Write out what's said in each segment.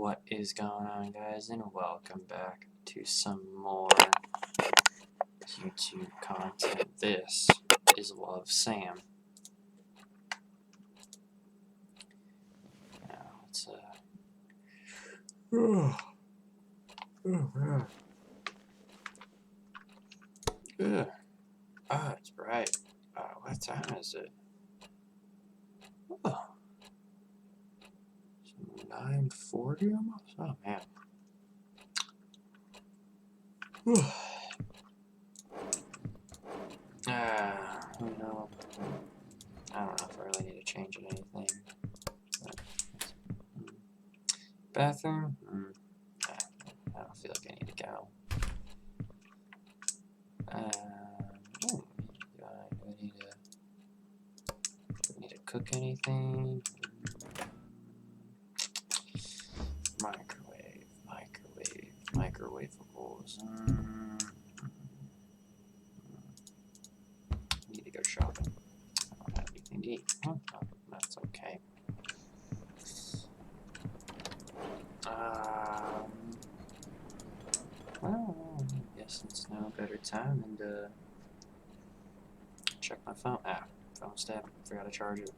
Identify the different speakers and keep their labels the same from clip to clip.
Speaker 1: What is going on, guys, and welcome back to some more YouTube content. This is Love Sam. Now it's it's bright. What time is it? Oh, it's 9:40 almost. Oh man. No, I don't know if I really need to change anything. Bathroom? I don't feel like I need to go. Do I need to cook anything? Microwavables. Need to go shopping. I don't have anything to eat. Oh, that's okay. Well, I guess it's now a better time and check my phone. Phone's dead. Forgot to charge it.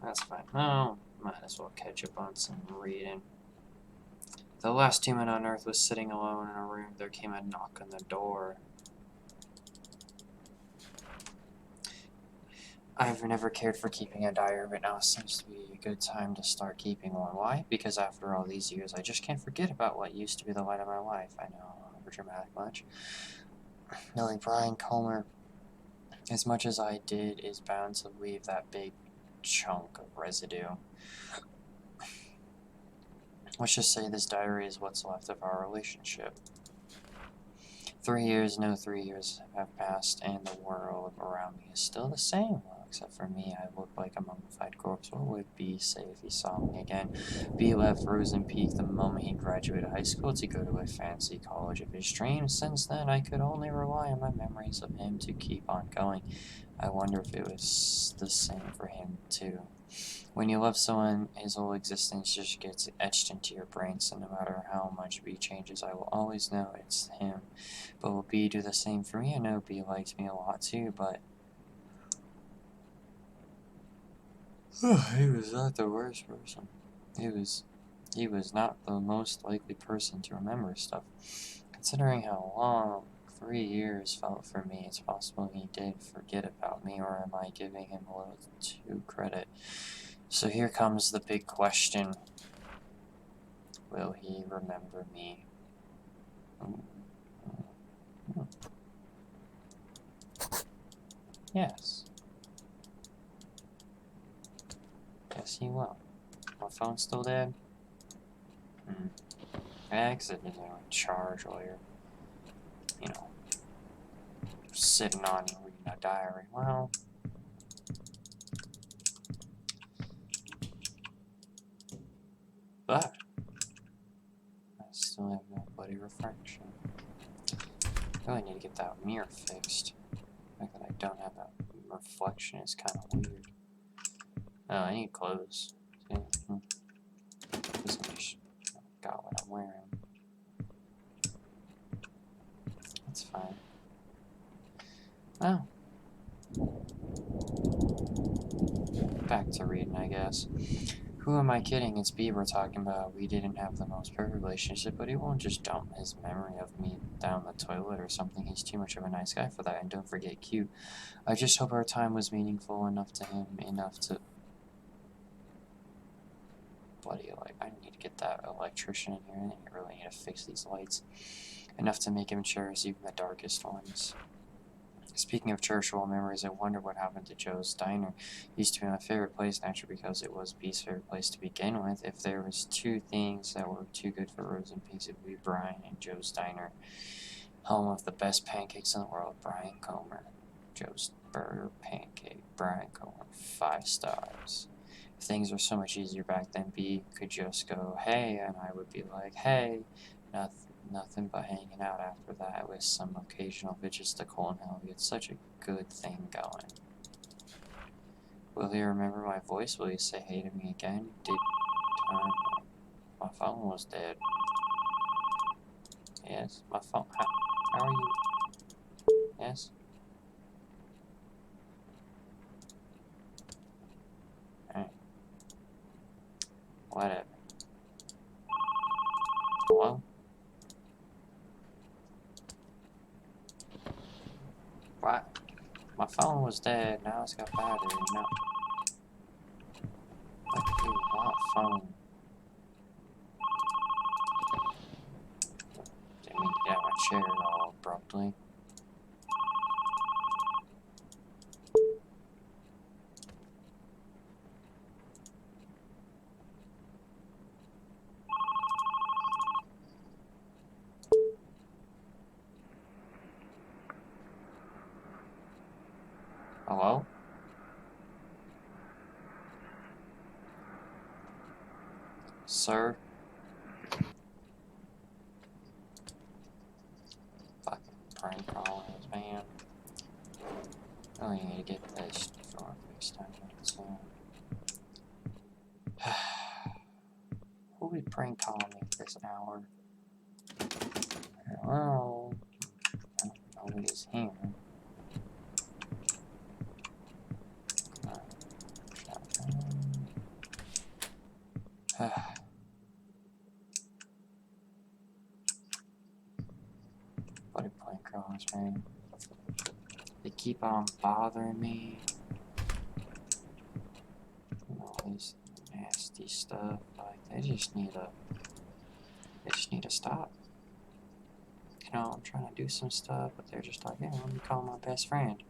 Speaker 1: That's fine. Oh, might as well catch up on some reading. The last human on Earth was sitting alone in a room. There came a knock on the door. I've never cared for keeping a diary, but now seems to be a good time to start keeping one. Why? Because after all these years, I just can't forget about what used to be the light of my life. I know, overdramatic much. Knowing Brian Comer, as much as I did, is bound to leave that big chunk of residue. Let's just say this diary is what's left of our relationship. 3 years, no 3 years have passed, and the world around me is still the same. Well, except for me, I look like a mummified corpse. What would B say if he saw me again? B left Rosen Peak the moment he graduated high school to go to a fancy college of his dreams. Since then, I could only rely on my memories of him to keep on going. I wonder if it was the same for him, too. When you love someone, his whole existence just gets etched into your brain, so no matter how much B changes, I will always know it's him. But will B do the same for me? I know B likes me a lot too, but he was not the worst person. He was not the most likely person to remember stuff. Considering how long 3 years felt for me, it's possible he did forget about me, or am I giving him a little too credit? So here comes the big question. Will he remember me? Yes. Yes, he will. My phone's still dead? Exit is on charge while you're, sitting on and reading a diary. Well, but I still have no bloody reflection. I really need to get that mirror fixed. The fact that I don't have that reflection is kind of weird. Oh, I need clothes. Got what I'm wearing. That's fine. Well, back to reading, I guess. Who am I kidding? It's B we're talking about. We didn't have the most perfect relationship, but he won't just dump his memory of me down the toilet or something. He's too much of a nice guy for that. And don't forget Q. I just hope our time was meaningful enough to him, enough to... Bloody, I need to get that electrician in here. I really need to fix these lights. Enough to make him cherish even the darkest ones. Speaking of cherishable memories, I wonder what happened to Joe's Diner. It used to be my favorite place, naturally, because it was B's favorite place to begin with. If there was two things that were too good for Rosen Peaks, it would be Brian and Joe's Diner. Home of the best pancakes in the world, Brian Comer. Joe's Burger Pancake, Brian Comer, 5 stars. If things were so much easier back then, B could just go, hey, and I would be like, hey, nothing but hanging out after that with some occasional bitches to Cole and Helvey. It's such a good thing going. Will he remember my voice? Will he say hey to me again? Did turn my phone was dead. Yes, my phone. How are you? Yes. Alright. Whatever. Hello? What? My phone was dead. Now it's got battery. No. What phone? Didn't mean to get out of my chair all abruptly. Hello? Sir? Fucking prank callers, man. Oh, you need to get this for next time. Who would prank call me at this hour? Hello? Nobody's here. What a prank callers, man. They keep on bothering me. All this nasty stuff. Like, they just need to stop. You know, I'm trying to do some stuff, but they're just like, yeah, let me call my best friend.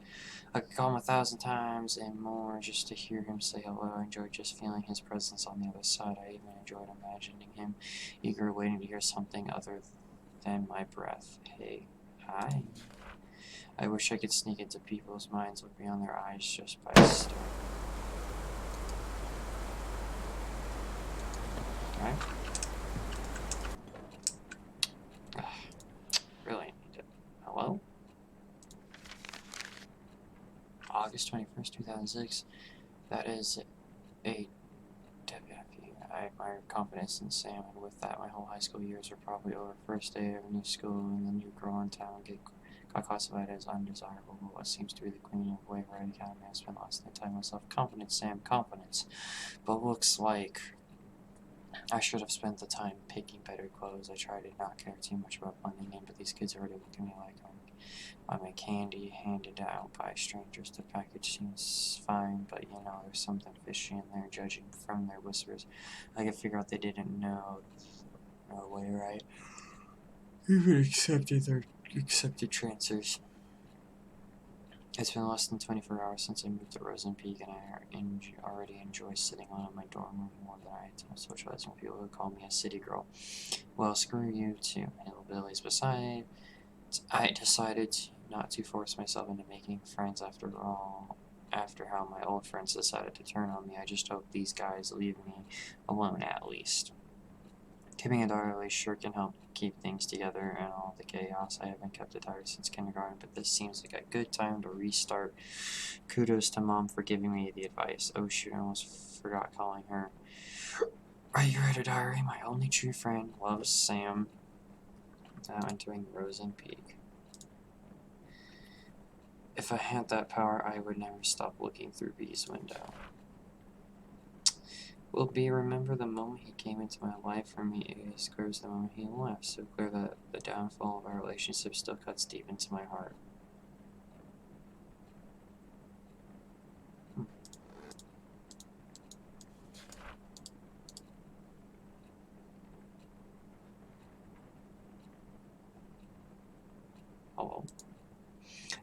Speaker 1: I could call him 1,000 times and more just to hear him say hello. I enjoyed just feeling his presence on the other side. I even enjoyed imagining him, eager, waiting to hear something other than my breath. Hey, hi. I wish I could sneak into people's minds, look beyond their eyes just by staring. Right? Really need it. Hello? August 21st, 2006. That is a WFU. I admire confidence in Sam, and with that, my whole high school years are probably over. First day of a new school, and the new girl in town got classified as undesirable. But what seems to be the queen of wave right academy. I spent lots of time myself. Confidence, Sam, confidence. But looks like I should have spent the time picking better clothes. I tried to not care too much about blending in, but these kids already look at me like I'm a candy handed out by strangers. The package seems fine, but you know, there's something fishy in there, judging from their whispers. I could figure out they didn't know no way, right? Even accepted transfers. It's been less than 24 hours since I moved to Rosen Peak, and I already enjoy sitting alone in my dorm room more than I socialize with people who call me a city girl. Well, screw you too, hillbillies. Besides, I decided not to force myself into making friends after all. After how my old friends decided to turn on me, I just hope these guys leave me alone at least. Keeping a diary sure can help keep things together and all the chaos. I haven't kept a diary since kindergarten, but this seems like a good time to restart. Kudos to Mom for giving me the advice. Oh shoot, I almost forgot calling her. Are you ready, diary? My only true friend loves Sam. Now entering Rosen Peak. If I had that power, I would never stop looking through B's window. Will B remember the moment he came into my life? For me, it is clear as the moment he left, so clear that the downfall of our relationship still cuts deep into my heart. Hello.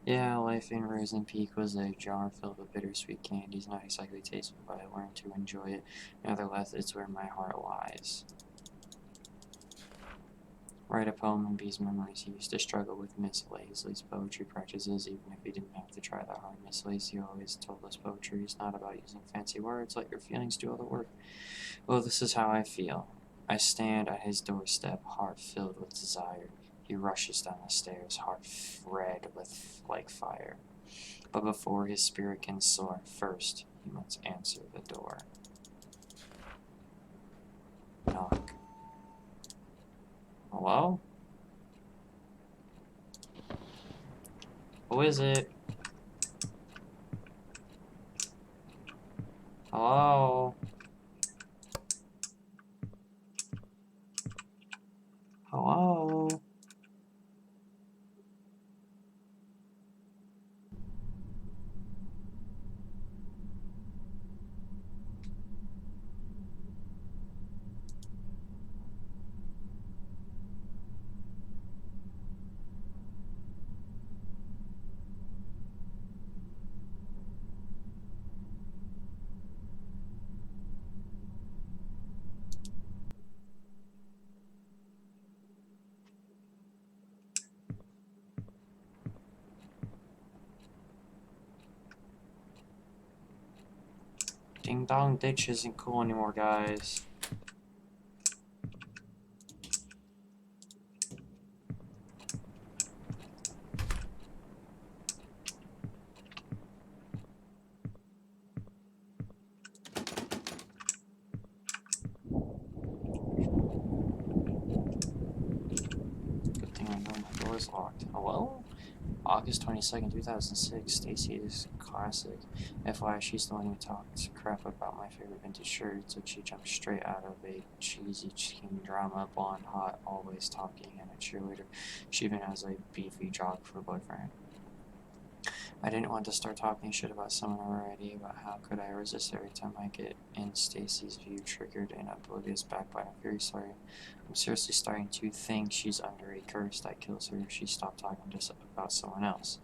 Speaker 1: Yeah, life in Rosen Peak was a jar filled with bittersweet candies, not exactly tasteful, but I learned to enjoy it. Nevertheless, it's where my heart lies. Write a poem in B's memories. He used to struggle with Miss Lazley's poetry practices, even if he didn't have to try that hard. Miss Lazley always told us poetry is not about using fancy words, let your feelings do all the work. Well, this is how I feel. I stand at his doorstep, heart filled with desire. He rushes down the stairs, heart red with like fire. But before his spirit can soar, first he must answer the door. Knock. Hello? Who is it? Hello? Hello? Ding Dong Ditch isn't cool anymore, guys. Good thing I know my door's locked. Hello? August 22nd, 2006. Stacy's classic. FYI, she's the one who talked crap about my favorite vintage shirt, so she jumped straight out of a cheesy teen drama, blonde, hot, always talking, and a cheerleader. She even has a beefy jock for a boyfriend. I didn't want to start talking shit about someone already, but how could I resist every time I get in Stacy's view triggered and oblivious backbite? I'm very sorry. I'm seriously starting to think she's under a curse that kills her if she stopped talking to about someone else.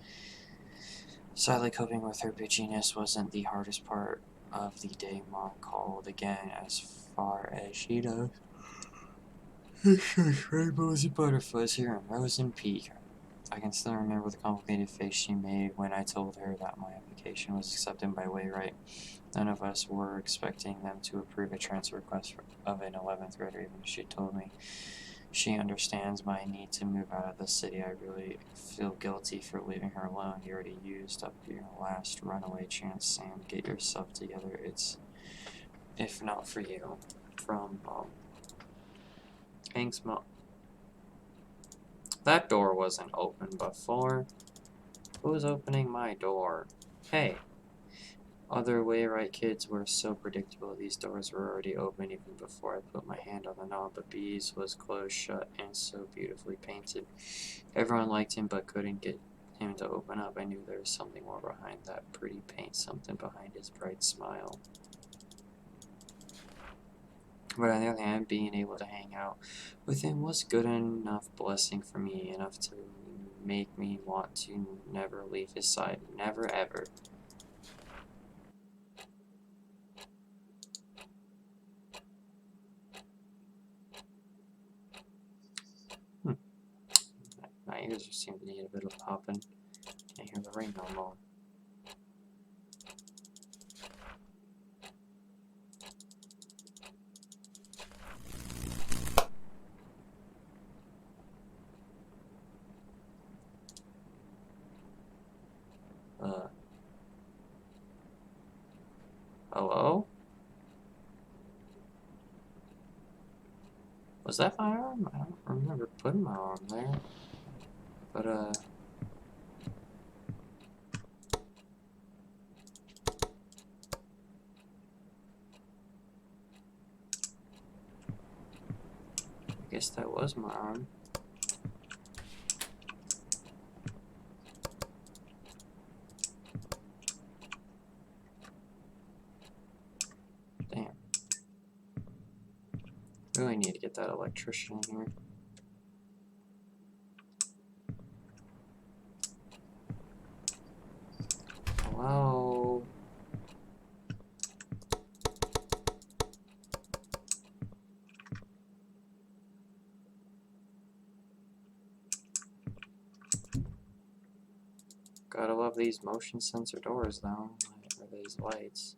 Speaker 1: Sadly, coping with her bitchiness wasn't the hardest part of the day. Mom called again. As far as she knows, it's just rainbows and butterflies here in Rosen Peak. I can still remember the complicated face she made when I told her that my application was accepted by Wayrite. None of us were expecting them to approve a transfer request of an 11th grader, even if she told me she understands my need to move out of the city. I really feel guilty for leaving her alone. You already used up your last runaway chance, Sam. Get yourself together. It's, if not for you, from Hank's mom. That door wasn't open before. Who's opening my door? Hey. Other Wayrite kids were so predictable. These doors were already open even before I put my hand on the knob, but B's was closed shut and so beautifully painted. Everyone liked him but couldn't get him to open up. I knew there was something more behind that pretty paint, something behind his bright smile. But on the other hand, being able to hang out with him was good enough blessing for me, enough to make me want to never leave his side. Never, ever. My ears seem to need a bit of popping. Can't hear the rain no more. Hello? Was that my arm? I don't remember putting my arm there. But, I guess that was my arm. Damn. Really need to get that electrician in here. Hello? Gotta love these motion sensor doors, though, or these lights.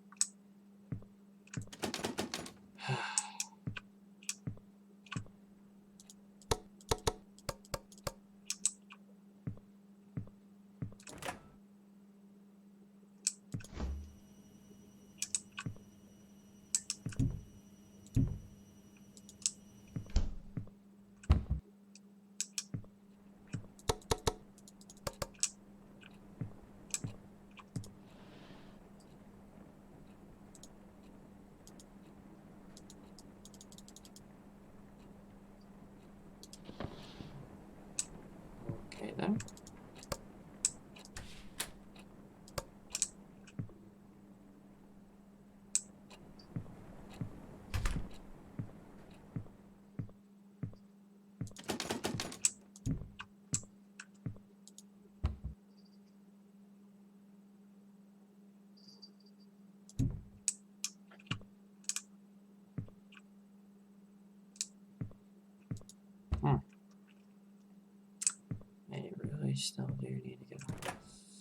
Speaker 1: still do need to get all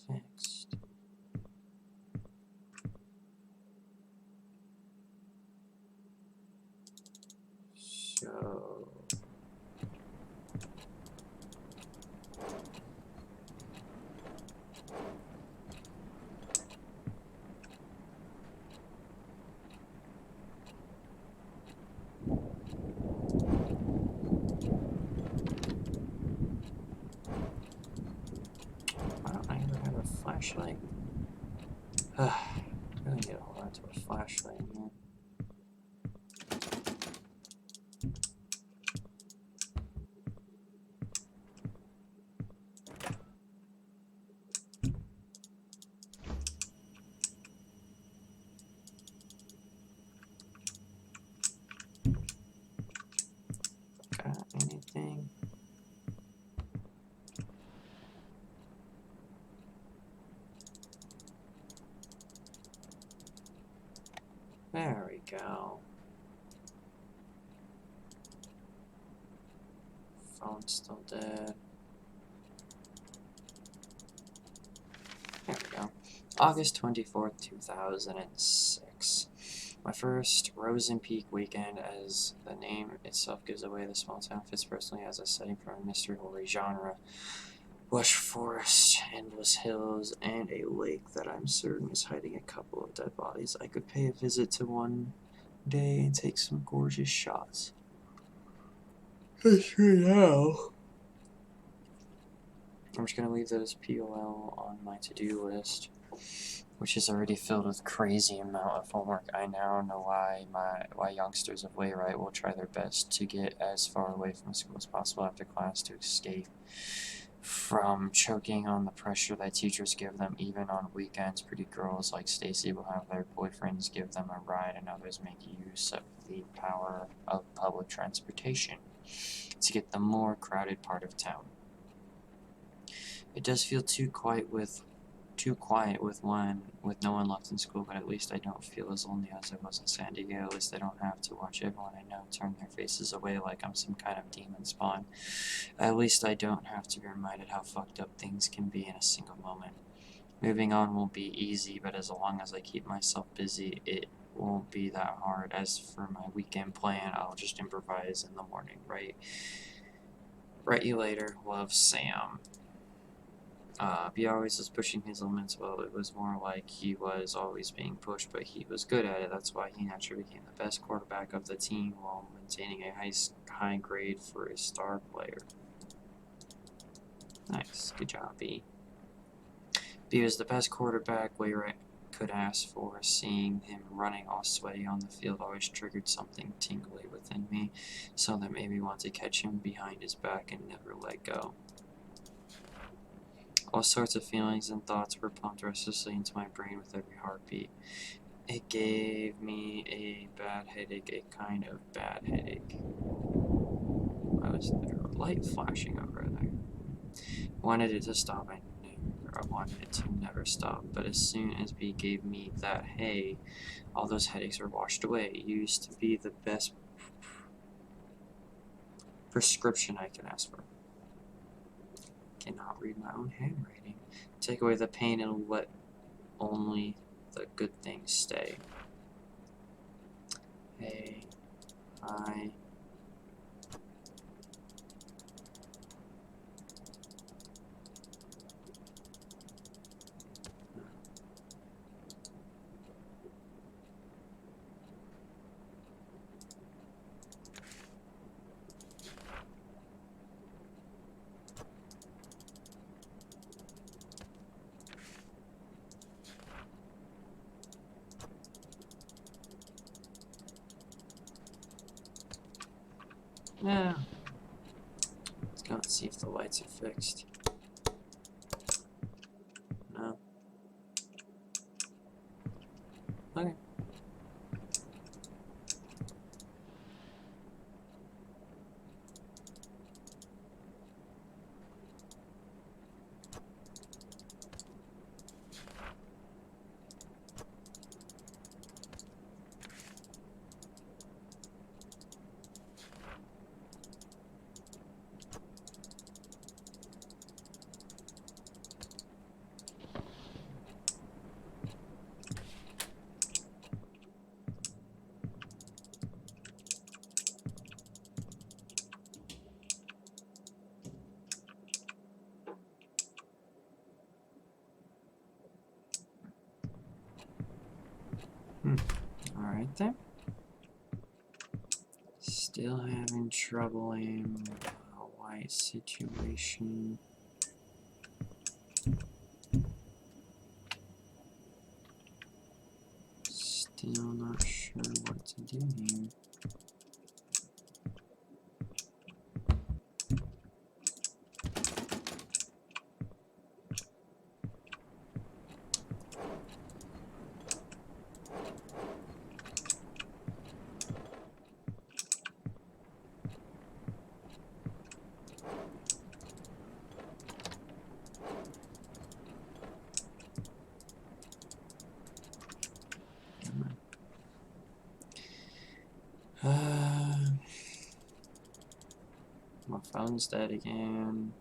Speaker 1: fixed. So why don't I ever have a flashlight? I really need to hold on to a flashlight in here. Got anything? There we go. Phone's still dead. There we go. August 24th, 2006. My first Rosen Peak weekend, as the name itself gives away, the small town fits personally as a setting for a mystery horror genre. Lush forest, endless hills, and a lake that I'm certain is hiding a couple of dead bodies. I could pay a visit to one day and take some gorgeous shots. That's right now. I'm just going to leave those POL on my to-do list, which is already filled with crazy amount of homework. I now know why youngsters of Wayrite will try their best to get as far away from school as possible after class to escape from choking on the pressure that teachers give them. Even on weekends, pretty girls like Stacy will have their boyfriends give them a ride, and others make use of the power of public transportation to get the more crowded part of town. It does feel too quiet with no one left in school, but at least I don't feel as lonely as I was in San Diego. At least I don't have to watch everyone I know turn their faces away like I'm some kind of demon spawn. At least I don't have to be reminded how fucked up things can be in a single moment. Moving on won't be easy, but as long as I keep myself busy, it won't be that hard. As for my weekend plan, I'll just improvise in the morning, right? Write you later. Love, Sam. He always was pushing his limits. Well, it was more like he was always being pushed, but he was good at it. That's why he naturally became the best quarterback of the team while maintaining a high grade for a star player. Nice. Good job, B. B was the best quarterback Wayrite could ask for. Seeing him running all sweaty on the field always triggered something tingly within me, so that made me want to catch him behind his back and never let go. All sorts of feelings and thoughts were pumped restlessly into my brain with every heartbeat. It gave me a bad headache, a kind of bad headache. Why was there a light flashing over there? I wanted it to stop. I wanted it to never stop. But as soon as B gave me that hey, all those headaches were washed away. It used to be the best prescription I could ask for. Cannot read my own handwriting. Take away the pain and let only the good things stay. Hey, I. Yeah. Let's go and see if the lights are fixed. No. Okay. Alright then. Still having trouble in a white situation. Still not sure what to do here. My phone's dead again.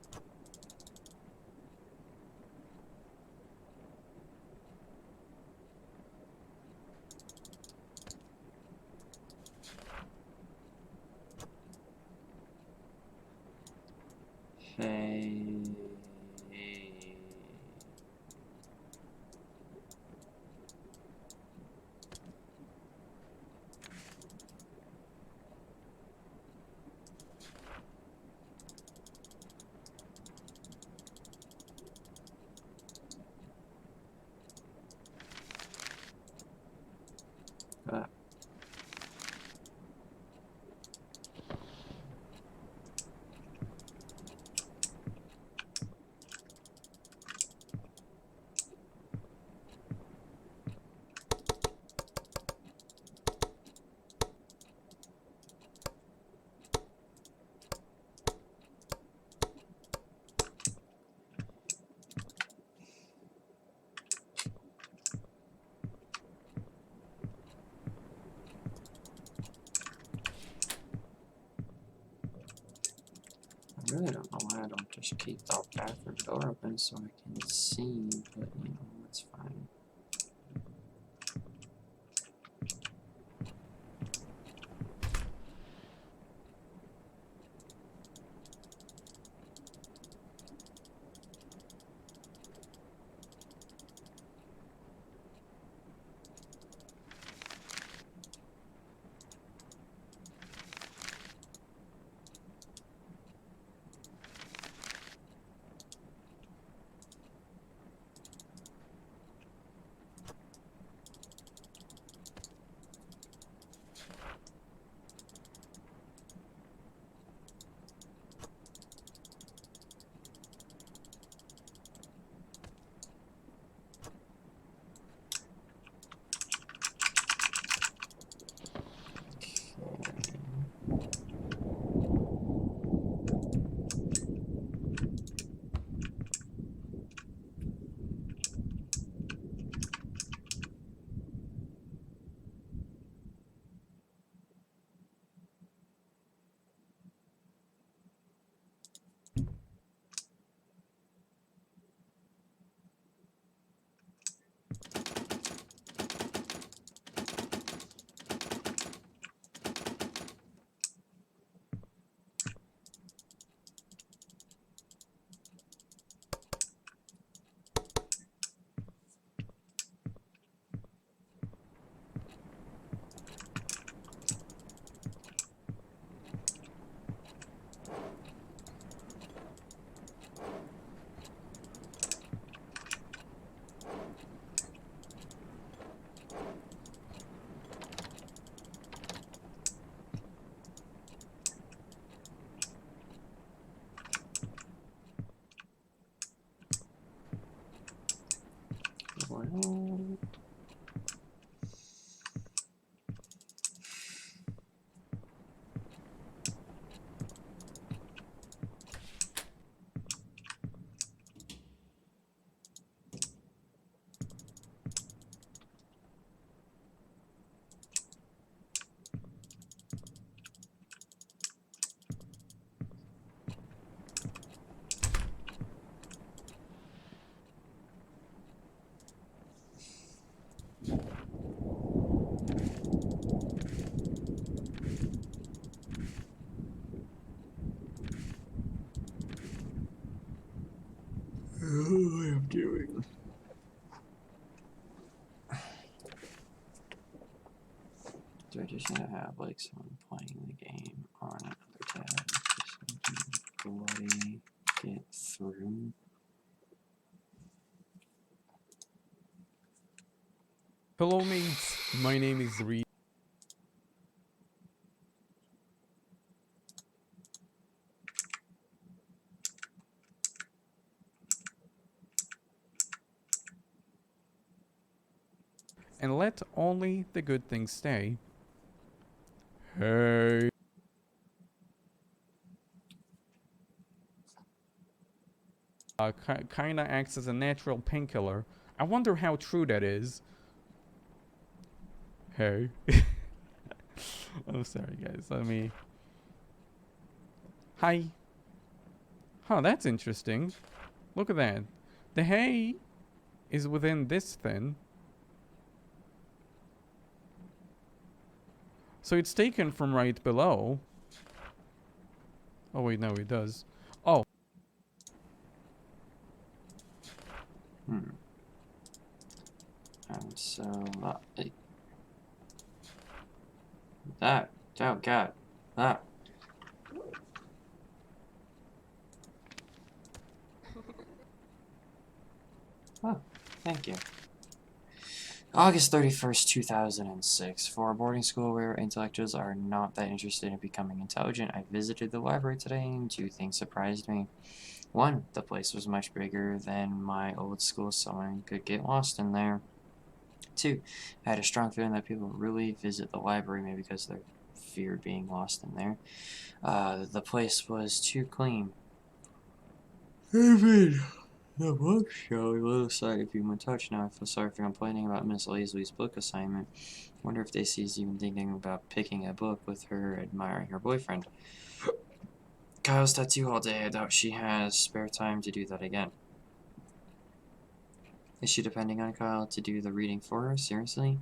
Speaker 1: Hey. I really don't know why I don't just keep the bathroom door open so I can see, but you know, that's fine. Well, I am doing. tab like someone playing the game on another tab. Just bloody get through.
Speaker 2: Hello mates, my name is Reed. And let only the good things stay. Hey. Kinda acts as a natural painkiller. I wonder how true that is. Hey. I'm sorry guys, let me... Hi. Huh, that's interesting. Look at that. The hay is within this thin. So it's taken from right below. Oh wait, no, it does. Oh.
Speaker 1: And so, that, oh god, that. Oh, thank you. August 31st, 2006. For a boarding school where intellectuals are not that interested in becoming intelligent, I visited the library today and two things surprised me. One, the place was much bigger than my old school, so someone could get lost in there. Two, I had a strong feeling that people really visit the library maybe because they feared being lost in there. The place was too clean. Even the bookshelf, a little side of human touch. Now I feel sorry for complaining about Miss Lazely's book assignment. Wonder if Daisy's even thinking about picking a book with her admiring her boyfriend. Kyle's tattoo all day. I doubt she has spare time to do that again. Is she depending on Kyle to do the reading for her? Seriously?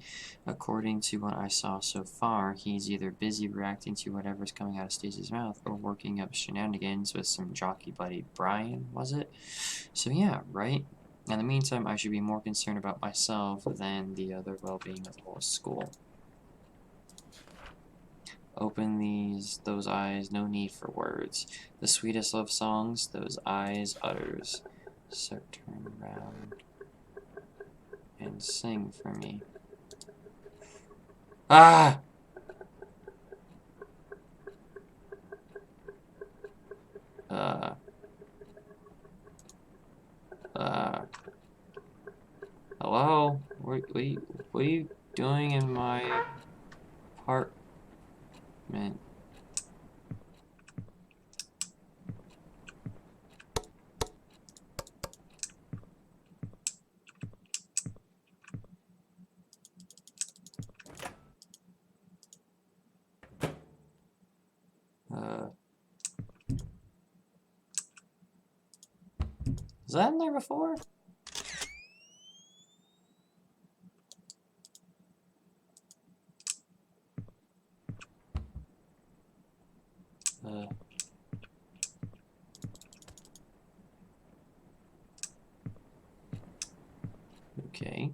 Speaker 1: According to what I saw so far, he's either busy reacting to whatever's coming out of Stacey's mouth or working up shenanigans with some jockey buddy Brian, was it? So yeah, right? In the meantime, I should be more concerned about myself than the other well-being of the whole school. Open those eyes, no need for words. The sweetest love songs, those eyes utters. So turn around and sing for me. Ah! Hello? What are you doing in my apartment? Was that in there before? Okay.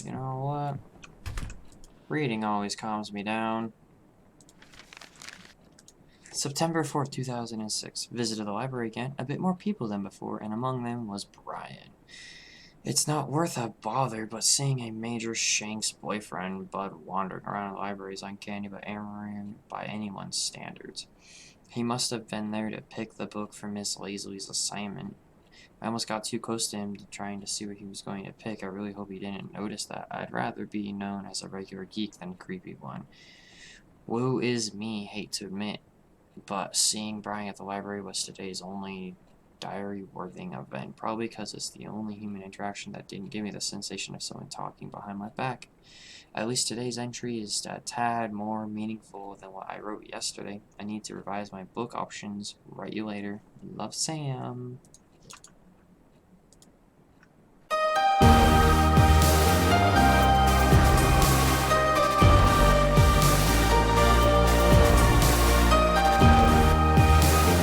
Speaker 1: You know what? Reading always calms me down. September 4th, 2006. Visited the library again. A bit more people than before, and among them was Brian. It's not worth a bother, but seeing a Major Shank's boyfriend, Bud, wandering around the library is uncanny but amoring by anyone's standards. He must have been there to pick the book for Miss Lazely's assignment. I almost got too close to him trying to see what he was going to pick. I really hope he didn't notice that. I'd rather be known as a regular geek than a creepy one. Woe is me, hate to admit, but seeing Brian at the library was today's only diary-worthy event, probably because it's the only human interaction that didn't give me the sensation of someone talking behind my back. At least today's entry is a tad more meaningful than what I wrote yesterday. I need to revise my book options. Write you later. Love, Sam.